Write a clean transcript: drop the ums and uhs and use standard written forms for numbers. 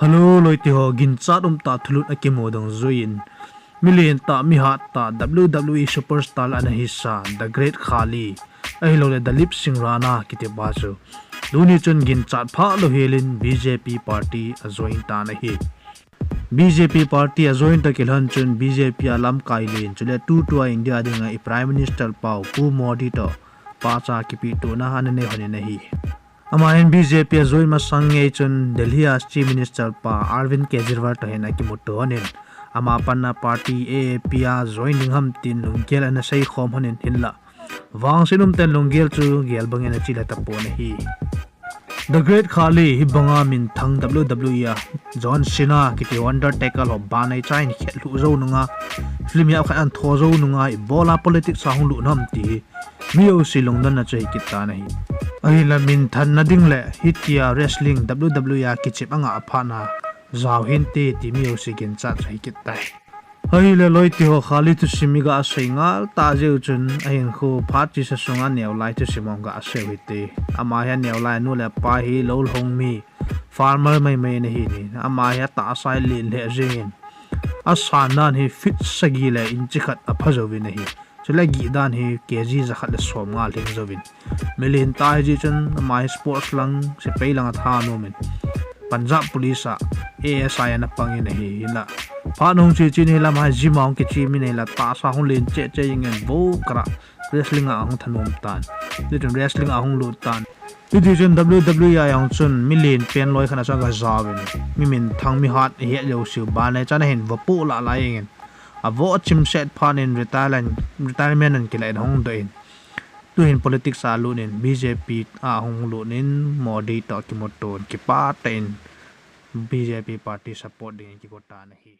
Hello loiti ho gin chat ta thulut akimo dong zoin million ta mi hat ta WWE superstar ana hissa the great khali ai lo le dalip singh rana kite basu luni chun gin chat pha lo helin BJP party ajoin ta na hi BJP party ajoin ta kelhan chun BJP alam kailin chule tu India dinga I prime minister pau ku modi to pa cha kipi to na hanane hone na hi Amain BJP ajoin ma sange chun Delhi as chief minister pa Arvind Kejriwal to hena ki mutto honin ama panna party AAP a joining ham tin lungel ana sei khom honin hinla wang sinum ten lungel chu gel bangena chila tapo na hi The Great Khali hi banga min thang WWE John Cena kiti Undertaker ho banai chain khelu zo nunga film ya khan tho zo nunga I bola politics sa hung lu nam ti mio silong dan na chai kita na hi ai la min than na ding le hitia wrestling WWE ki chip anga aphana zaw hin te ti mio sigin cha chai kita ai le loi ti ho khali tu simiga asingal ta je chun ain khu phat sa sunga neu lai tu simonga ase hite ama ya neu lai nu le pa hi lol hong mi farmer mai ne hi ni ama ya ta sai lin le jin asanan hi fit sagi le in chikhat aphajowi ne hi chule gi dan hi kg zakhat le som nga ling zowin melin ta ji chun mai sports lang se peilang tha no men Punjab police ASI na pangi na hi la phanong chi chin hi lam ha jimong ki chi mi ne la ta sa hong len che ingen bo kra wrestling a hong thanom tan le wrestling a hong lu tan Division WWE yang chun million pen loi khana sang ga zawin mi min thang mi hat he lo siu ba ne chan hen wa pu la la ingen a vo chim set phan in retirement an kilai hong do in tu in politics a lu nin BJP a hong lu nin modi to ki moton ki pa ten BJP party support din ki ko ta nahi